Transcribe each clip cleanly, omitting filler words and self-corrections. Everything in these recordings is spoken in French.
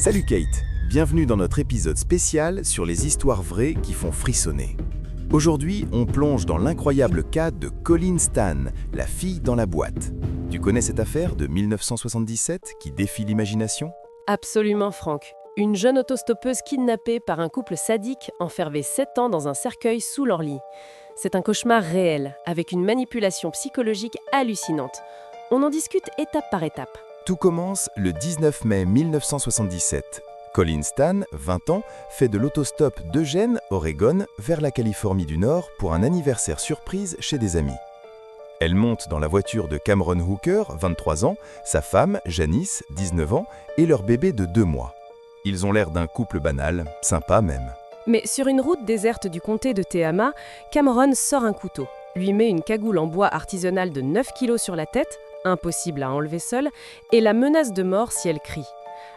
Salut Kate, bienvenue dans notre épisode spécial sur les histoires vraies qui font frissonner. Aujourd'hui, on plonge dans l'incroyable cas de Colleen Stan, la fille dans la boîte. Tu connais cette affaire de 1977 qui défie l'imagination ? Absolument, Franck. Une jeune autostoppeuse kidnappée par un couple sadique enfermé 7 ans dans un cercueil sous leur lit. C'est un cauchemar réel, avec une manipulation psychologique hallucinante. On en discute étape par étape. Tout commence le 19 mai 1977. Colleen Stan, 20 ans, fait de l'autostop d'Eugene, Oregon, vers la Californie du Nord pour un anniversaire surprise chez des amis. Elle monte dans la voiture de Cameron Hooker, 23 ans, sa femme, Janice, 19 ans, et leur bébé de 2 mois. Ils ont l'air d'un couple banal, sympa même. Mais sur une route déserte du comté de Tehama, Cameron sort un couteau, lui met une cagoule en bois artisanale de 9 kilos sur la tête, impossible à enlever seule, et la menace de mort si elle crie.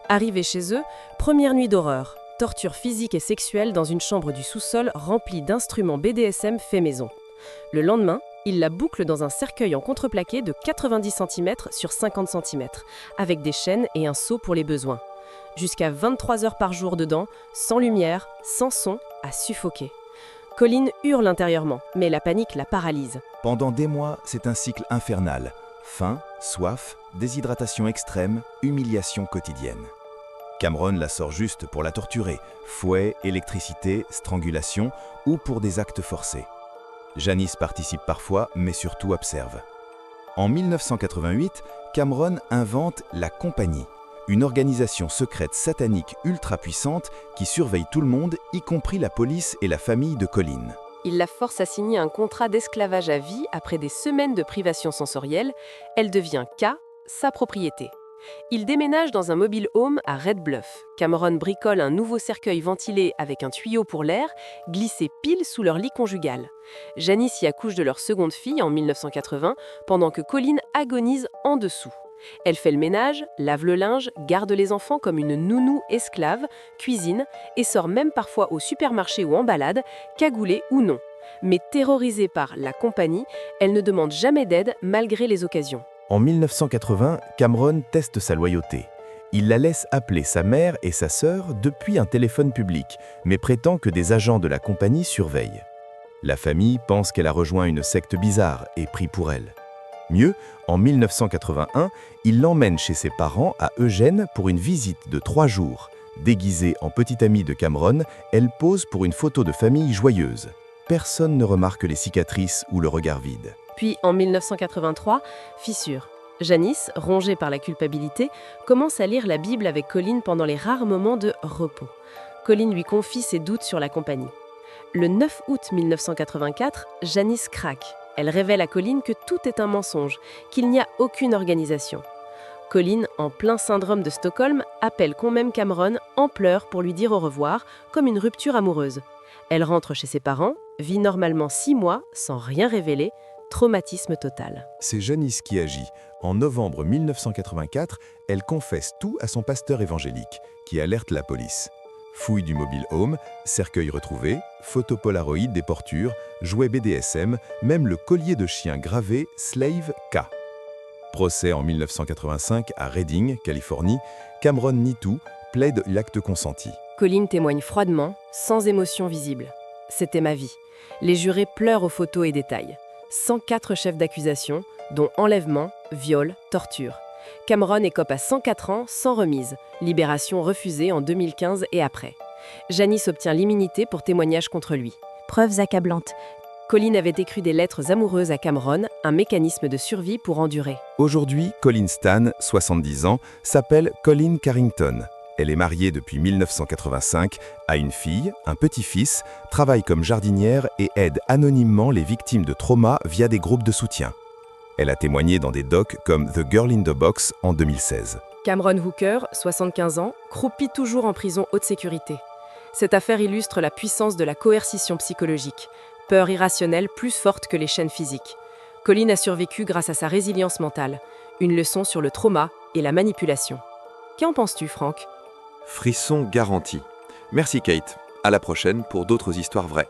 Arrivés chez eux, première nuit d'horreur, torture physique et sexuelle dans une chambre du sous-sol remplie d'instruments BDSM faits maison. Le lendemain, il la boucle dans un cercueil en contreplaqué de 90 cm sur 50 cm, avec des chaînes et un seau pour les besoins. Jusqu'à 23 heures par jour dedans, sans lumière, sans son, à suffoquer. Colleen hurle intérieurement, mais la panique la paralyse. Pendant des mois, c'est un cycle infernal. Faim, soif, déshydratation extrême, humiliation quotidienne. Cameron la sort juste pour la torturer, fouet, électricité, strangulation ou pour des actes forcés. Janice participe parfois, mais surtout observe. En 1988, Cameron invente la Compagnie, une organisation secrète satanique ultra puissante qui surveille tout le monde, y compris la police et la famille de Colleen. Il la force à signer un contrat d'esclavage à vie après des semaines de privation sensorielle. Elle devient K, sa propriété. Il déménage dans un mobile home à Red Bluff. Cameron bricole un nouveau cercueil ventilé avec un tuyau pour l'air, glissé pile sous leur lit conjugal. Janice y accouche de leur seconde fille en 1980, pendant que Colleen agonise en dessous. Elle fait le ménage, lave le linge, garde les enfants comme une nounou esclave, cuisine et sort même parfois au supermarché ou en balade, cagoulée ou non. Mais terrorisée par la Compagnie, elle ne demande jamais d'aide malgré les occasions. En 1980, Cameron teste sa loyauté. Il la laisse appeler sa mère et sa sœur depuis un téléphone public, mais prétend que des agents de la Compagnie surveillent. La famille pense qu'elle a rejoint une secte bizarre et prie pour elle. Mieux, en 1981, il l'emmène chez ses parents à Eugene pour une visite de 3 jours. Déguisée en petite amie de Cameron, elle pose pour une photo de famille joyeuse. Personne ne remarque les cicatrices ou le regard vide. Puis, en 1983, fissure. Janice, rongée par la culpabilité, commence à lire la Bible avec Colleen pendant les rares moments de repos. Colleen lui confie ses doutes sur la Compagnie. Le 9 août 1984, Janice craque. Elle révèle à Colleen que tout est un mensonge, qu'il n'y a aucune organisation. Colleen, en plein syndrome de Stockholm, appelle quand même Cameron en pleurs pour lui dire au revoir, comme une rupture amoureuse. Elle rentre chez ses parents, vit normalement 6 mois, sans rien révéler, traumatisme total. C'est Janice qui agit. En novembre 1984, elle confesse tout à son pasteur évangélique, qui alerte la police. Fouille du mobile home, cercueil retrouvé, photo polaroid des portures, jouets BDSM, même le collier de chien gravé Slave K. Procès en 1985 à Redding, Californie, Cameron nie tout, plaide l'acte consenti. Colleen témoigne froidement, sans émotion visible. C'était ma vie. Les jurés pleurent aux photos et détails. 104 chefs d'accusation, dont enlèvement, viol, torture. Cameron écope à 104 ans sans remise, libération refusée en 2015 et après. Janice obtient l'immunité pour témoignage contre lui. Preuves accablantes. Colleen avait écrit des lettres amoureuses à Cameron, un mécanisme de survie pour endurer. Aujourd'hui, Colleen Stan, 70 ans, s'appelle Colleen Carrington. Elle est mariée depuis 1985, a une fille, un petit-fils, travaille comme jardinière et aide anonymement les victimes de trauma via des groupes de soutien. Elle a témoigné dans des docs comme The Girl in the Box en 2016. Cameron Hooker, 75 ans, croupit toujours en prison haute sécurité. Cette affaire illustre la puissance de la coercition psychologique, peur irrationnelle plus forte que les chaînes physiques. Colleen a survécu grâce à sa résilience mentale, une leçon sur le trauma et la manipulation. Qu'en penses-tu, Franck ? Frisson garanti. Merci Kate. À la prochaine pour d'autres histoires vraies.